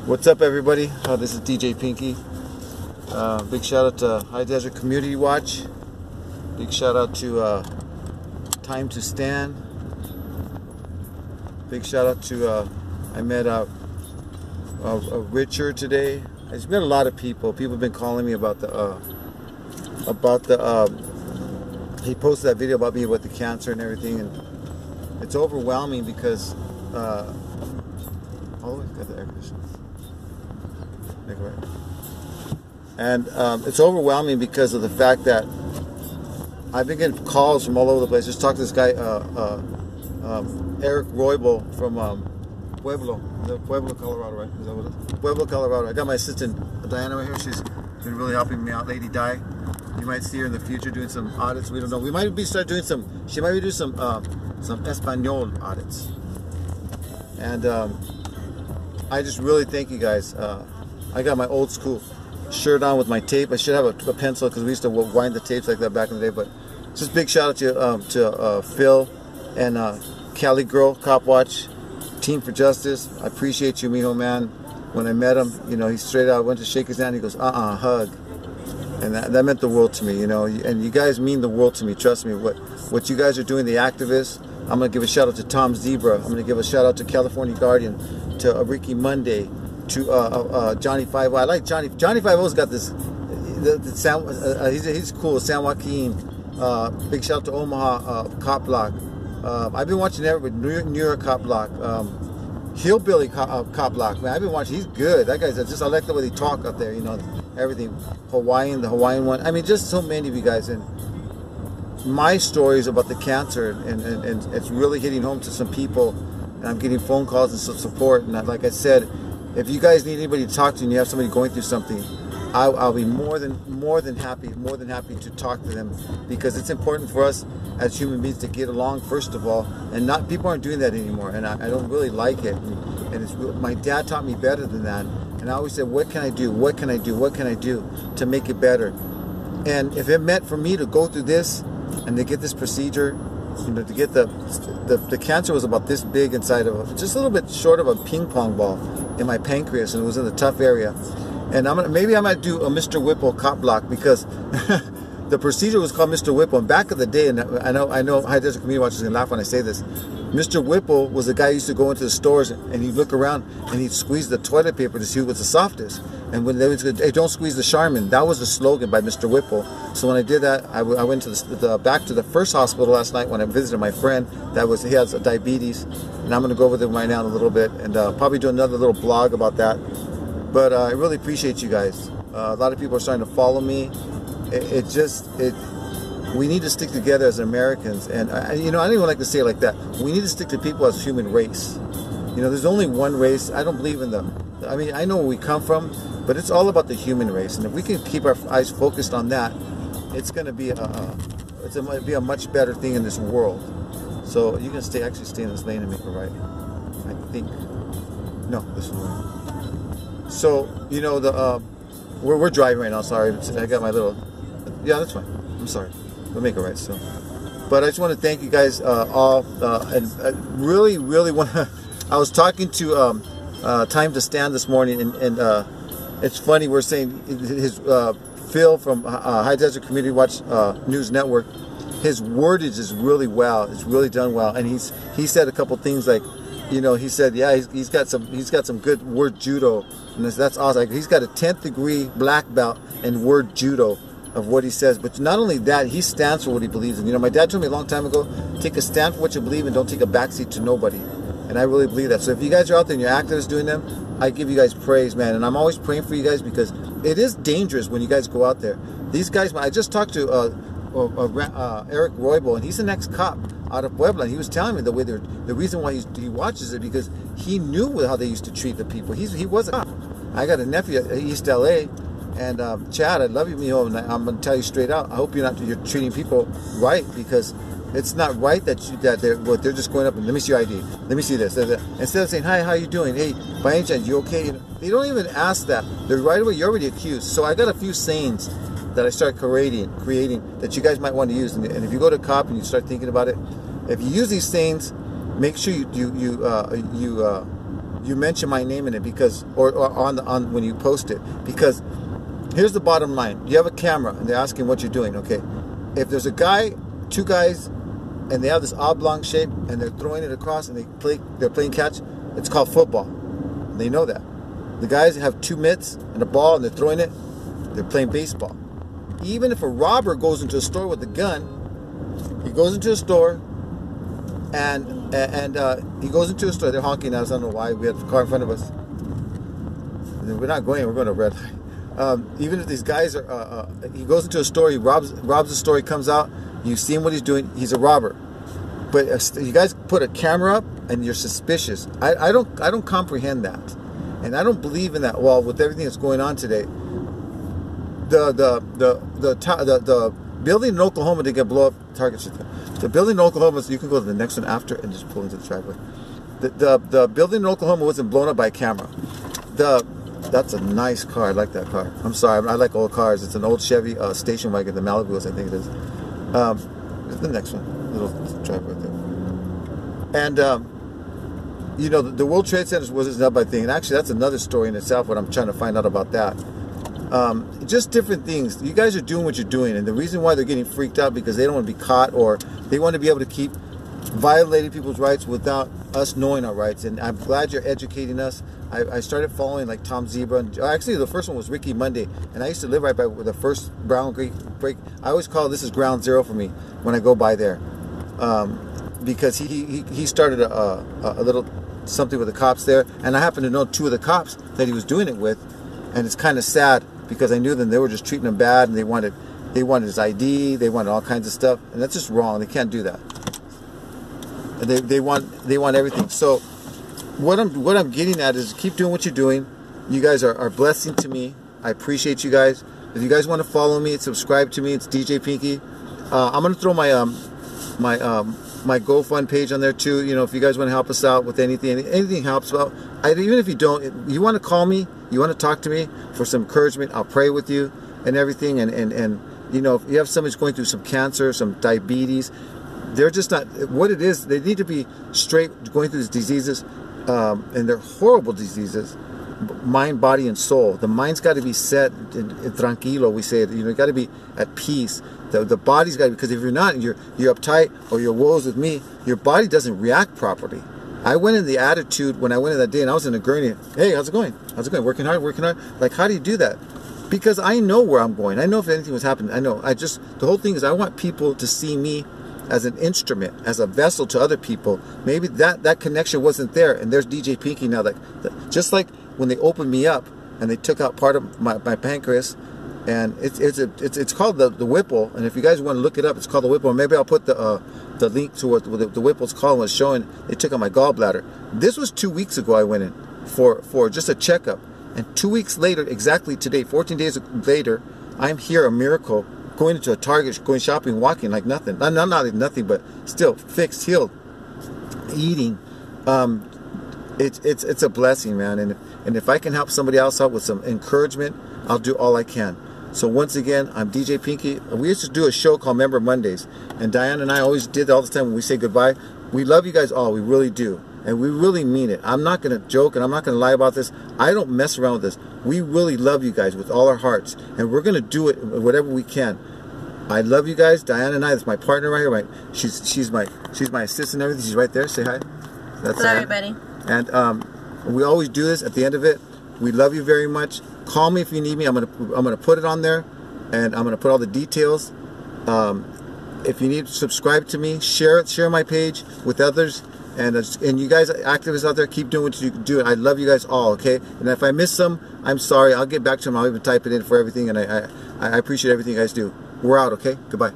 What's up, everybody? This is DJ Pinky. Big shout out to High Desert Community Watch. Big shout out to Time to Stand. Big shout out to I met Richard today. I just met a lot of people. People have been calling me about the he posted that video about me with the cancer and everything, and it's overwhelming because always got the air conditioning. And it's overwhelming because of the fact that I've been getting calls from all over the place. Just talked to this guy, Eric Roybal from Pueblo, Colorado, right? Is that what it is? Pueblo, Colorado. I got my assistant Diana right here. She's been really helping me out. Lady Di. You might see her in the future doing some audits. We don't know. We might start doing some. She might be doing some Espanol audits. And I just really thank you guys. I got my old school shirt on with my tape. I should have a pencil because we used to wind the tapes like that back in the day. But just big shout out to Phil and Cali Girl Cop Watch, Team for Justice. I appreciate you, mijo, man. When I met him, you know, he straight out went to shake his hand. He goes, hug. And that meant the world to me, you know. And you guys mean the world to me. Trust me. What you guys are doing, the activists. I'm gonna give a shout out to Tom Zebra. I'm gonna give a shout out to California Guardian, to Ricky Monday, to Johnny 5-0. I like Johnny. Johnny 5-0's got this. He's cool. San Joaquin. Big shout out to Omaha Cop Block. I've been watching everybody. New York Cop Block. Hillbilly Cop Block. Man, I've been watching. He's good. That guy's just. I like the way they talk up there. You know, everything. Hawaiian, the Hawaiian one. I mean, just so many of you guys. And my stories about the cancer, and it's really hitting home to some people. And I'm getting phone calls and some support. And like I said, if you guys need anybody to talk to and you have somebody going through something, I'll be more than happy to talk to them, because it's important for us as human beings to get along first of all, and people aren't doing that anymore, and I don't really like it. And it's, my dad taught me better than that, and I always said, what can I do? What can I do? What can I do to make it better? And if it meant for me to go through this and to get this procedure, you know, to get the cancer was about this big inside of just a little bit short of a ping pong ball in my pancreas, and it was in the tough area. And maybe I might do a Mr. Whipple Cop Block, because the procedure was called Mr. Whipple. And back in the day, and I know High Desert Community Watch is gonna laugh when I say this, Mr. Whipple was the guy who used to go into the stores and he'd look around and he'd squeeze the toilet paper to see what was the softest. And when they would say, hey, don't squeeze the Charmin, that was the slogan by Mr. Whipple. So when I did that, I went to back to the first hospital last night when I visited my friend. He has diabetes, and I'm gonna go over there right now in a little bit and probably do another little blog about that. But I really appreciate you guys. A lot of people are starting to follow me. We need to stick together as Americans. And you know, I don't even like to say it like that. We need to stick to people as human race. You know, there's only one race. I don't believe in them. I mean, I know where we come from, but it's all about the human race. And if we can keep our eyes focused on that, it's going to be a much better thing in this world. So you can actually stay in this lane and make a right. I think. No, this is right. So, you know, we're driving right now. Sorry, I got my little. Yeah, that's fine. I'm sorry. We'll make it right still. But I just want to thank you guys all, and I really want to. I was talking to Time to Stand this morning, and it's funny. We're saying his Phil from High Desert Community Watch News Network. His wordage is really well. It's really done well, and he said a couple things like, you know, he said, yeah, he's got some good word judo, and that's awesome. Like, he's got a 10th degree black belt in word judo of what he says. But not only that, he stands for what he believes in. You know, my dad told me a long time ago, take a stand for what you believe in, don't take a backseat to nobody. And I really believe that. So if you guys are out there and you're activists doing them, I give you guys praise, man. And I'm always praying for you guys, because it is dangerous when you guys go out there. These guys, I just talked to Eric Roybal, and he's an ex-cop out of Puebla, and he was telling me the reason why he watches it, because he knew how they used to treat the people. He was a cop. I got a nephew at East LA, and Chad, I love you, mijo, and I'm gonna tell you straight out, I hope you're treating people right, because it's not right that they're just going up and let me see your ID, let me see this. Instead of saying, hi, how you doing? Hey, by any chance, you okay? You know, they don't even ask that. They're right away, you're already accused. So I got a few sayings that I start creating that you guys might want to use. And if you go to COP and you start thinking about it, if you use these sayings, make sure you you mention my name in it, because, or on when you post it, because here's the bottom line. You have a camera and they're asking what you're doing, okay? If there's a guy, two guys, and they have this oblong shape and they're throwing it across and they're playing catch, it's called football. And they know that. The guys have two mitts and a ball and they're throwing it, they're playing baseball. Even if a robber goes into a store with a gun, he goes into a store and he goes into a store, they're honking at us, I don't know why, we had a car in front of us. We're not going, we're going to red light. Even if these guys are, he goes into a store, he robs the store, he comes out, you see him what he's doing, he's a robber. But you guys put a camera up and you're suspicious. I don't comprehend that, and I don't believe in that. Well, with everything that's going on today, the building in Oklahoma didn't get blow up. Target. The building in Oklahoma, so you can go to the next one after and just pull into the driveway. The building in Oklahoma wasn't blown up by a camera. That's a nice car. I like that car. I'm sorry, I like old cars. It's an old Chevy station wagon, the Malibu's, I think it is. The next one, little driveway there. And you know, the World Trade Center was a Nubite thing, and actually that's another story in itself. What I'm trying to find out about that. Just different things. You guys are doing what you're doing, and the reason why they're getting freaked out because they don't want to be caught, or they want to be able to keep violating people's rights without us knowing our rights. And I'm glad you're educating us. I started following like Tom Zebra, and actually the first one was Ricky Monday, and I used to live right by where the first Brown Creek break. I always call this is ground zero for me when I go by there, because he started a little something with the cops there, and I happen to know two of the cops that he was doing it with, and it's kind of sad because I knew them. They were just treating him bad, and they wanted his ID, they wanted all kinds of stuff, and that's just wrong. They can't do that. They want everything. So what I'm getting at is keep doing what you're doing. You guys are a blessing to me. I appreciate you guys. If you guys want to follow me, subscribe to me. It's DJ Pinky. I'm gonna throw my my GoFund page on there too. You know, if you guys want to help us out with anything helps out. Even if you don't, you want to call me, you want to talk to me for some encouragement, I'll pray with you and everything. And you know, if you have somebody who's going through some cancer, some diabetes, they're just not what it is. They need to be straight going through these diseases, and they're horrible diseases, mind, body, and soul. The mind's got to be set tranquilo. We say it. You know, you got to be at peace. The body's got to, because if you're not, you're uptight or you're woes with me, your body doesn't react properly. I went in the attitude when I went in that day, and I was in a gurney. Hey, how's it going? How's it going? Working hard, working hard. Like, how do you do that? Because I know where I'm going. I know if anything was happening. I know. The whole thing is I want people to see me as an instrument, as a vessel to other people. Maybe that connection wasn't there, and there's DJ Pinky now. Just like when they opened me up and they took out part of my pancreas, and it's called the Whipple. And if you guys want to look it up, it's called the Whipple. Maybe I'll put the link to what the Whipple's called, was showing they took out my gallbladder. This was 2 weeks ago. I went in for just a checkup, and 2 weeks later, exactly today, 14 days later, I'm here, a miracle, going into a Target, going shopping, walking like nothing. Not nothing, but still fixed, healed, eating. It's a blessing, man. And if I can help somebody else out with some encouragement, I'll do all I can. So once again, I'm DJ Pinky. We used to do a show called Member Mondays, and Diane and I always did all the time when we say goodbye. We love you guys all, we really do, and we really mean it. I'm not going to joke, and I'm not going to lie about this. I don't mess around with this. We really love you guys with all our hearts, and we're going to do it whatever we can. I love you guys. Diane and I, that's my partner right here. She's my assistant and everything. She's right there. Say hi. That's hello, everybody. And we always do this at the end of it. We love you very much. Call me if you need me. I'm gonna put it on there, and I'm gonna put all the details. If you need to subscribe to me, share my page with others, and you guys activists out there, keep doing what you do. I love you guys all. Okay, and if I miss some, I'm sorry. I'll get back to them. I'll even type it in for everything, and I appreciate everything you guys do. We're out. Okay, goodbye.